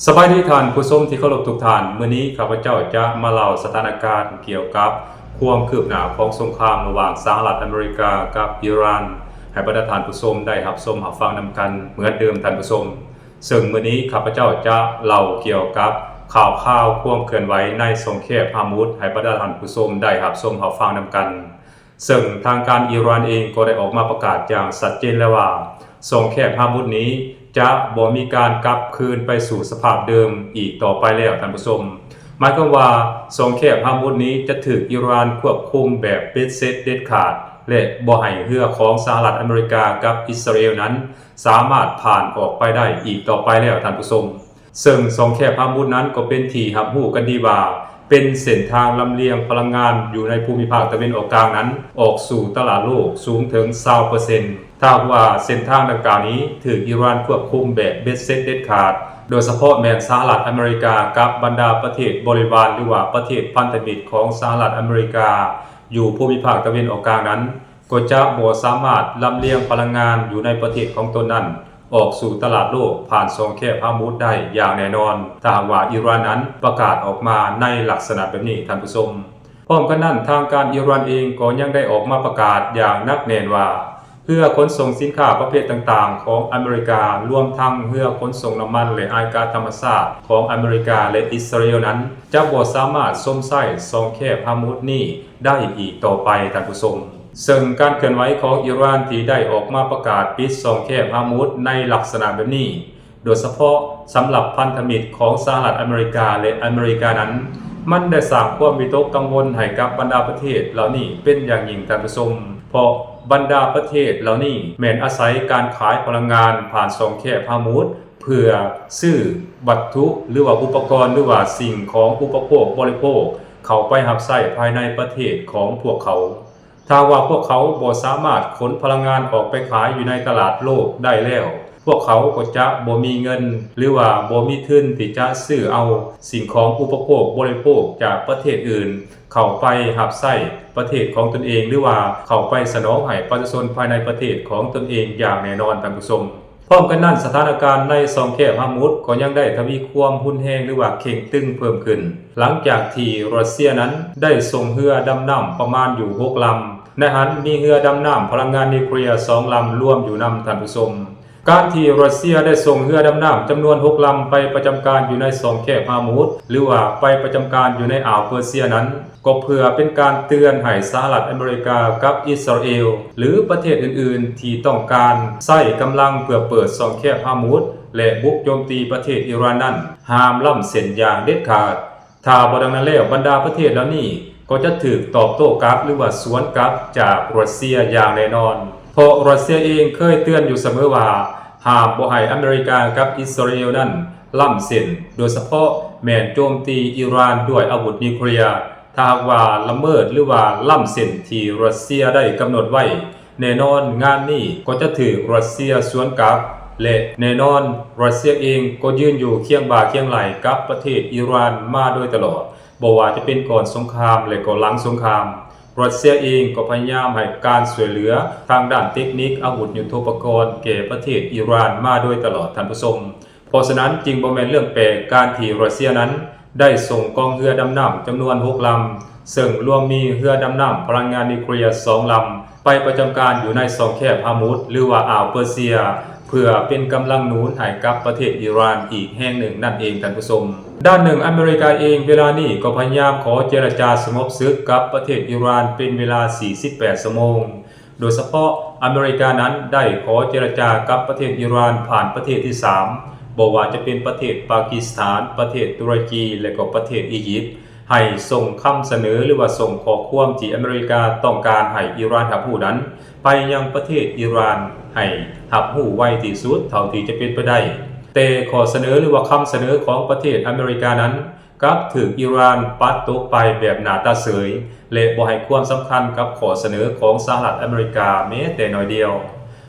สบายดีท่านผู้ชมที่เคารพทุกท่านมื้อนี้ข้าพเจ้าจะมาเล่าสถานการณ์เกี่ยวกับความคืบหน้าของสงครามระหว่างสหรัฐอเมริกากับอิหร่านให้บรรดาท่านผู้ชมได้รับชมรับฟังนำกันเหมือนเดิมท่านผู้ชมซึ่งมื้อนี้ข้าพเจ้าจะเล่าเกี่ยวกับข่าวความเคลื่อนไหวในสงครามฮาร์มุดให้บรรดาท่านผู้ชมได้รับชมรับฟังนำกันซึ่งทางการอิหร่านเองก็ได้ออกมาประกาศอย่างชัดเจนแล้วว่าสงครามฮาร์มุดนี้จะบ่มีการกลับคืนไปสู่สภาพเดิมอีกต่อไปแล้วท่านผู้ชมหมายความว่าสงครามฮาร์มุดนี้จะถูกอิหร่านควบคุมแบบเบ็ดเสร็จเด็ดขาดและบ่ให้เรือของสหรัฐอเมริกากับอิสราเอลนั้นสามารถผ่านออกไปได้อีกต่อไปแล้วท่านผู้ชมซึ่งสงครามฮาร์มุดนั้นก็เป็นที่รับรู้กันดีว่าเป็นเส้นทางลำเลียงพลังงานอยู่ในภูมิภาคตะวันออกกลางนั้นออกสู่ตลาดโลกสูงถึง 20% ถ้าว่าเส้นทางดังกล่าวนี้ถูกอิหร่านควบคุมแบบเบ็ดเสร็จเด็ดขาดโดยเฉพาะแม้สหรัฐอเมริกากับบรรดาประเทศบริวารหรือว่าประเทศพันธมิตรของสหรัฐอเมริกาอยู่ภูมิภาคตะวันออกกลางนั้นก็จะบ่สามารถลำเลียงพลังงานอยู่ในประเทศของตนนั้นออกสู่ตลาดโลกผ่านสงครามฮาร์มุดได้อย่างแน่นอนถ้าหากว่าอิหร่านนั้นประกาศออกมาในลักษณะแบบนี้ท่านผู้ชมพร้อมกันนั้นทางการอิหร่านเองก็ยังได้ออกมาประกาศอย่างนักแน่นว่าเพื่อขนส่งสินค้าประเภทต่างๆของอเมริการวมทั้งเพื่อขนส่งน้ำมันและอากาศธรรมชาติของอเมริกาและอิสราเอลนั้นจะบ่สามารถสมใช้สงครามฮาร์มุดนี้ได้อีกต่อไปท่านผู้ชมซึ่งการเคลื่อนไหวของอิหร่านที่ได้ออกมาประกาศปิดสงครามฮาร์มุดในลักษณะแบบนี้โดยเฉพาะสำหรับพันธมิตรของสหรัฐอเมริกาและอเมริกานั้นมันได้สร้างความวิตกกังวลให้กับบรรดาประเทศเหล่านี้เป็นอย่างยิ่งท่านผู้ชมเพราะบรรดาประเทศเหล่านี้แม้นอาศัยการขายพลังงานผ่านสงครามฮาร์มุดเพื่อซื้อวัตถุหรือว่าอุปกรณ์หรือว่าสิ่งของอุปโภคบริโภคเข้าไปรับใช้ภายในประเทศของพวกเขาถ้าว่าพวกเขาบ่สามารถขนพลังงานออกไปขายอยู่ในตลาดโลกได้แล้วพวกเขาก็จะบ่มีเงินหรือว่าบ่มีทุนที่จะซื้อเอาสิ่งของอุปโภคบริโภคจากประเทศอื่นเข้าไปรับใช้ประเทศของตนเองหรือว่าเข้าไปสนองให้ประชาชนภายในประเทศของตนเองอย่างแน่นอนท่านผู้ชมพร้อมกันนั้นสถานการณ์ในสงครามฮาร์มุดก็ยังได้ทวีความรุนแรงหรือว่าเข่งตึงเพิ่มขึ้นหลังจากที่รัสเซียนั้นได้ส่งเรือดำน้ำประมาณอยู่6ลำในนั้นมีเรือดำน้ำพลังงานนิวเคลียร์2ลำรวมอยู่นำท่านผู้ชมการที่รัสเซียได้ส่งเรือดำน้ำจำนวน6ลำไปประจำการอยู่ในสงครามฮาร์มุดหรือว่าไปประจำการอยู่ในอ่าวเปอร์เซียนั้นก็เพื่อเป็นการเตือนให้สหรัฐอเมริกากับอิสราเอลหรือประเทศอื่นๆที่ต้องการใช้กำลังเพื่อเปิดสงครามฮาร์มุดและบุกโจมตีประเทศอิหร่านนั้นห้ามล้ำเส้นอย่างเด็ดขาดถ้าบ่ดังนั้นแล้วบรรดาประเทศเหล่านี้ก็จะถูกตอบโต้กลับหรือว่าสวนกลับจากรัสเซียอย่างแน่นอนเพราะรัสเซียเองเคยเตือนอยู่เสมอว่าห้ามบ่ให้อเมริกากับอิสราเอลนั้นล้ำเส้นโดยเฉพาะแม้นโจมตีอิหร่านด้วยอาวุธนิวเคลียร์ถ้าหากว่าละเมิดหรือว่าล้ำเส้นที่รัสเซียได้กำหนดไว้แน่นอนงานนี้ก็จะถูกรัสเซียสวนกลับและแน่นอนรัสเซียเองก็ยืนอยู่เคียงบ่าเคียงไหล่กับประเทศอิหร่านมาโดยตลอดบ่ว่าจะเป็นก่อนสงครามและก็หลังสงครามรัสเซียเองก็พยายามให้การช่วยเหลือทางด้านเทคนิคอาวุธยุทโธปกรณ์แก่ประเทศอิหร่านมาโดยตลอดท่านผู้ชมเพราะฉะนั้นจึงบ่แม่นเรื่องแปลกการที่รัสเซียนั้นได้ส่งกองเรือดำน้ำจำนวน6ลำซึ่งรวมมีเรือดำน้ำพลังงานนิวเคลียร์2ลำไปประจำการอยู่ในสงครามฮาร์มุดหรือว่าอ่าวเปอร์เซียเพื่อเป็นกำลังหนุนให้กับประเทศอิหร่านอีกแห่งหนึ่งนั่นเองท่านผู้ชมด้านหนึ่งอเมริกาเองเวลานี้ก็พยายามขอเจรจาสงบศึกกับประเทศอิหร่านเป็นเวลา48ชั่วโมงโดยเฉพาะอเมริกานั้นได้ขอเจรจากับประเทศอิหร่านผ่านประเทศที่3บอกว่าจะเป็นประเทศปากีสถานประเทศตุรกีและก็ประเทศอียิปต์ให้ส่งคำเสนอหรือว่าส่งข้อความที่อเมริกาต้องการให้อิหร่านรับรู้นั้นไปยังประเทศอิหร่านให้รับรู้ไวที่สุดเท่าที่จะเป็นไปได้แต่ข้อเสนอหรือว่าคำเสนอของประเทศอเมริกานั้นกลับถูกอิหร่านปัดตกไปแบบหน้าตาเฉยและบ่ให้ความสำคัญกับข้อเสนอของสหรัฐอเมริกาแม้แต่น้อยเดียว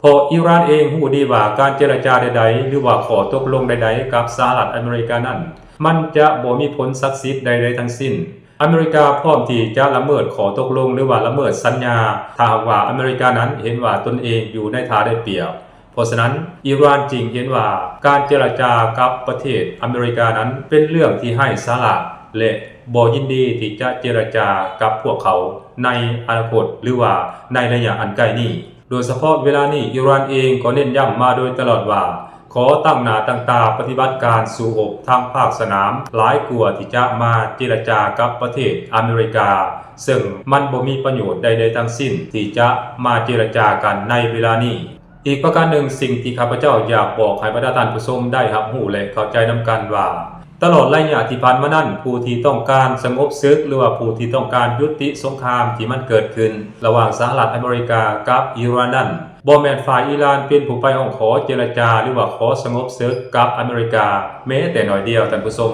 เพราะอิหร่านเองรู้ดีว่าการเจรจาใดๆหรือว่าข้อตกลงใดๆกับสหรัฐอเมริกานั้นมันจะบ่มีผลศักดิ์สิทธิ์ใดๆทั้งสิ้นอเมริกาพร้อมที่จะละเมิดข้อตกลงหรือว่าละเมิดสัญญาถ้าหากว่าอเมริกานั้นเห็นว่าตนเองอยู่ในท่าได้เปรียบ เพราะฉะนั้นอิหร่านจึงเห็นว่าการเจรจากับประเทศอเมริกานั้นเป็นเรื่องที่ให้สาระและบ่ยินดีที่จะเจรจากับพวกเขาในอนาคตหรือว่าในระยะอันใกล้นี้โดยเฉพาะเวลานี้อิหร่านเองก็เน้นย้ำมาโดยตลอดว่าขอตั้งหน้าตั้งตาปฏิบัติการสู้รบทางภาคสนามหลายกว่าที่จะมาเจรจากับประเทศอเมริกาซึ่งมันบ่มีประโยชน์ใดๆทั้งสิ้นที่จะมาเจรจากันในเวลานี้อีกประการหนึ่งสิ่งที่ข้าพเจ้าอยากบอกให้บรรดาท่านผู้ชมได้รับรู้และเข้าใจนำกันว่าตลอดระยะที่ผ่านมานั้นผู้ที่ต้องการสงบศึกหรือว่าผู้ที่ต้องการยุติสงครามที่มันเกิดขึ้นระหว่างสหรัฐอเมริกากับอิหร่านนั้นบ่แม่นฝ่ายอิหร่านเป็นผู้ไปร้องขอเจรจาหรือว่าขอสงบศึกกับอเมริกาแม้แต่น้อยเดียวท่านผู้ชม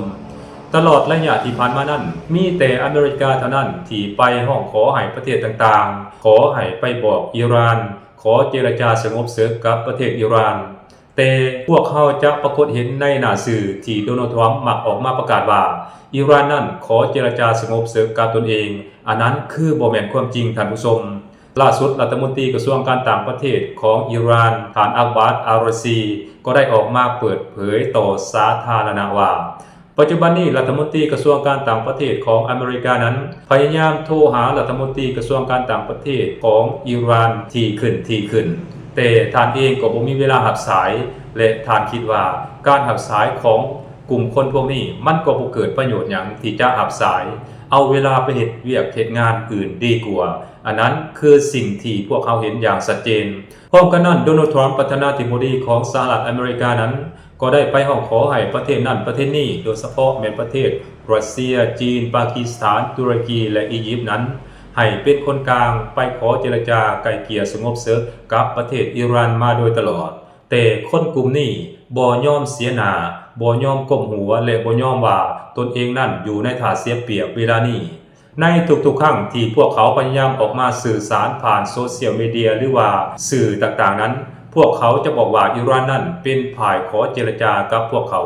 ตลอดระยะที่ผ่านมานั้นมีแต่อเมริกาเท่านั้นที่ไปร้องขอให้ประเทศต่างๆขอให้ไปบอกอิหร่านขอเจรจาสงบศึกกับประเทศอิหร่านแต่พวกเขาจะปรากฏเห็นในหน้าสื่อที่โดนัลด์ทรัมป์มักออกมาประกาศว่าอิหร่านนั้นขอเจรจาสงบศึกกับตนเองอันนั้นคือบ่แม่นความจริงท่านผู้ชมล่าสุดรัฐมนตรีกระทรวงการต่างประเทศของอิหร่านท่านอักบาสอาราซีก็ได้ออกมาเปิดเผยต่อสาธารณะว่าปัจจุบันนี้รัฐมนตรีกระทรวงการต่างประเทศของอเมริกานั้นพยายามโทรหารัฐมนตรีกระทรวงการต่างประเทศของอิหร่านที่ขึ้นแต่ท่านเองก็บ่มีเวลารับสายและท่านคิดว่าการรับสายของกลุ่มคนพวกนี้มันก็บ่เกิดประโยชน์หยังที่จะรับสายเอาเวลาไปเฮ็ดเวียกเฮ็ดงานอื่นดีกว่าอันนั้นคือสิ่งที่พวกเขาเห็นอย่างชัดเจนพร้อมกันนั้นโดนัลด์ทรัมป์ประธานาธิบดีของสหรัฐอเมริกานั้นก็ได้ไปร้องขอให้ประเทศนั้นประเทศนี้โดยเฉพาะแม้ประเทศรัสเซียจีนปากีสถานตุรกีและอียิปต์นั้นให้เป็นคนกลางไปขอเจรจาไกล่เกลี่ยสงบศึกกับประเทศอิหร่านมาโดยตลอดแต่คนกลุ่มนี้บ่ยอมเสียหน้าบ่ยอมก้มหัวและบ่ยอมว่าตนเองนั้นอยู่ในท่าเสียเปรียบเวลานี้ในทุกๆครั้งที่พวกเขาพยายามออกมาสื่อสารผ่านโซเชียลมีเดียหรือว่าสื่อต่างๆนั้นพวกเขาจะบอกว่าอิหร่านนั้นเป็นฝ่ายขอเจรจากับพวกเขา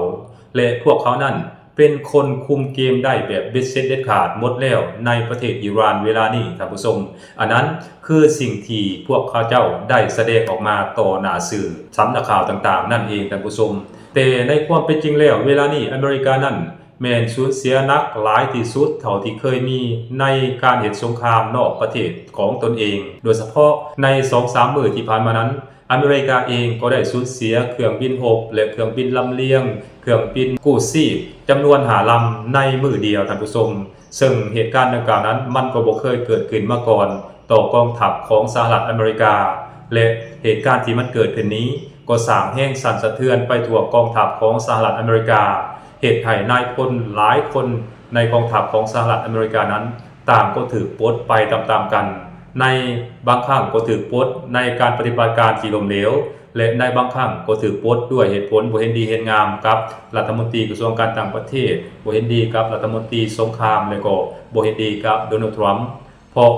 และพวกเขานั้นเป็นคนคุมเกมได้แบบเบ็ดเสร็จเด็ดขาดหมดแล้วในประเทศอิหร่านเวลานี้ท่านผู้ชมอันนั้นคือสิ่งที่พวกเขาเจ้าได้แสดงออกมาต่อหน้าสื่อสำนักข่าวต่างๆนั่นเองท่านผู้ชมแต่ในความเป็นจริงแล้วเวลานี้อเมริกานั้นแม้นสูญเสียนักหลายที่สุดเท่าที่เคยมีในการเฮ็ดสงครามนอกประเทศของตนเองโดยเฉพาะใน 2-3 มื้อที่ผ่านมานั้นอเมริกาเองก็ได้สูญเสียเครื่องบินรบและเครื่องบินลำเลียงเครื่องบินกู้ชีพจำนวน5ลำในมื้อเดียวท่านผู้ชมซึ่งเหตุการณ์ดังกล่าวนั้นมันก็บ่เคยเกิดขึ้นมาก่อนต่อกองทัพของสหรัฐอเมริกาและเหตุการณ์ที่มันเกิดขึ้นนี้ก็สร้างแรงสั่นสะเทือนไปทั่วกองทัพของสหรัฐอเมริกาเหตุให้นายพลหลายคนในกองทัพของสหรัฐอเมริกานั้นต่างก็ถูกปลดไปตามๆกันในบางครั้งก็ถูกปลดในการปฏิบัติการที่ล้มเหลวและในบางครั้งก็ถูกปลดด้วยเหตุผลบ่เห็นดีเห็นงามกับรัฐมนตรีกระทรวงการต่างประเทศบ่เห็นดีกับรัฐมนตรีสงครามและก็บ่เห็นดีกับโดนัลด์ทรัมป์เพราะ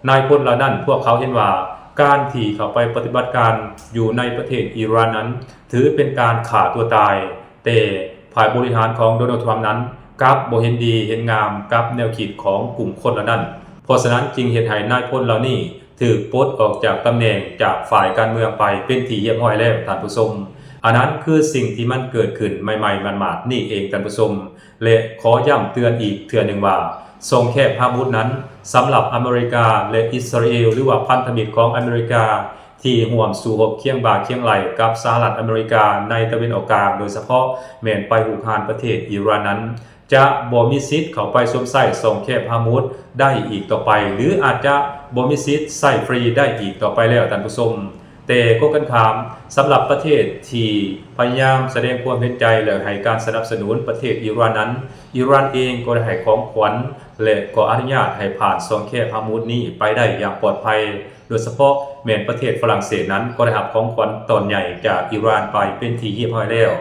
นายพลเหล่านั้นพวกเขาเห็นว่าการที่เข้าไปปฏิบัติการอยู่ในประเทศอิหร่านนั้นถือเป็นการฆ่าตัวตายแต่ฝ่ายบริหารของโดนัลด์ทรัมป์นั้นกลับบ่เห็นดีเห็นงามกับแนวคิดของกลุ่มคนเหล่านั้นเพราะฉะนั้นจึงเฮ็ดให้นายพลเหล่านี้ถูกปลดออกจากตำแหน่งจากฝ่ายการเมืองไปเป็นที่เรียบร้อยแล้วท่านผู้ชมอันนั้นคือสิ่งที่มันเกิดขึ้นใหม่ๆหมาดๆนี่เองท่านผู้ชมและขอย้ำเตือนอีกเทื่อนึงว่าสงครามฮามุดนั้นสำหรับอเมริกาและอิสราเอลหรือว่าพันธมิตรของอเมริกาที่ร่วมสู้รบเคียงบ่าเคียงไหล่กับสหรัฐอเมริกาในตะวันออกกลางโดยเฉพาะแม้นไปหุกหานประเทศอิหร่านนั้นจะบ่มีสิทธิ์เข้าไปสวมใส่สงครามฮามุดได้อีกต่อไปหรืออาจจะบ่มีสิทธิ์ใส่ฟรีได้อีกต่อไปแล้วท่านผู้ชมแต่ก็กันข้ามสำหรับประเทศที่พยายามแสดงความเห็นใจและให้การสนับสนุนประเทศอิหร่านนั้นอิหร่านเองก็ได้ให้ของขวัญและก็อนุญาตให้ผ่านสงครามฮามุดนี้ไปได้อย่างปลอดภัยโดยเฉพาะแม้นประเทศฝรั่งเศสนั้นก็ได้รับของขวัญตอนใหญ่จากอิหร่านไปเป็นที่เรียบร้อยแล้ว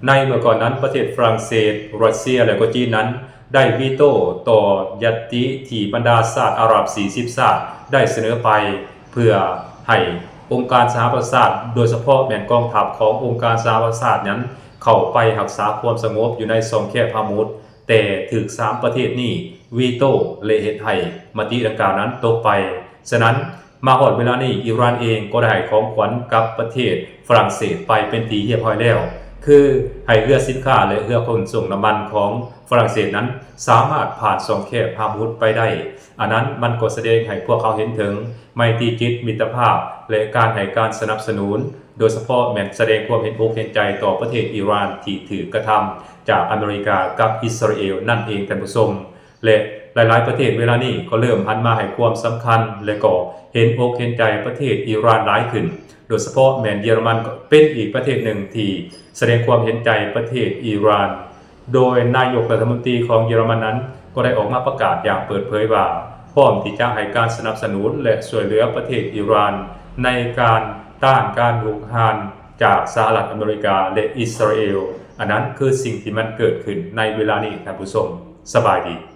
ในเมื่อก่อนนั้นประเทศฝรั่งเศสรัสเซียและก็จีนนั้นได้วีโต้ต่อญัตติที่บรรดาชาติอาหรับ40ชาติได้เสนอไปเพื่อให้องค์การสหประชาชาติโดยเฉพาะแม่นกองทัพขององค์การสหประชาชาตินั้นเข้าไปรักษาความสงบอยู่ในสงครามฮามุดแต่ถึก3ประเทศนี้วีโต้และเฮ็ดให้มติดังกล่าวนั้นตกไปฉะนั้น มาฮอดเวลานี้อิหร่านเองก็ได้ให้ของขวัญกับประเทศฝรั่งเศสไปเป็นที่เรียบร้อยแล้วคือให้เรือสินค้าและเรือขนส่งน้ำมันของฝรั่งเศสนั้นสามารถผ่านช่องแคบฮาร์มุดไปได้อันนั้นมันก็แสดงให้พวกเขาเห็นถึงไมตรีจิตมิตรภาพและการให้การสนับสนุนโดยเฉพาะแม้นแสดงความเห็นอกเห็นใจต่อประเทศอิหร่านที่ถือกระทำจากอเมริกากับอิสราเอลนั่นเองท่านผู้ชมและหลายๆประเทศเวลานี้ก็เริ่มหันมาให้ความสำคัญและก็เห็นอกเห็นใจประเทศอิหร่านหลายขึ้นโดยเฉพาะแม้นเยอรมันก็เป็นอีกประเทศหนึ่งที่แสดงความเห็นใจประเทศอิหร่านโดยนายกรัฐมนตรีของเยอรมันนั้นก็ได้ออกมาประกาศอย่างเปิดเผยว่าพร้อมที่จะให้การสนับสนุนและช่วยเหลือประเทศอิหร่านในการต้านการรุกรานจากสหรัฐอเมริกาและอิสราเอลอันนั้นคือสิ่งที่มันเกิดขึ้นในเวลานี้ท่านผู้ชมสบายดี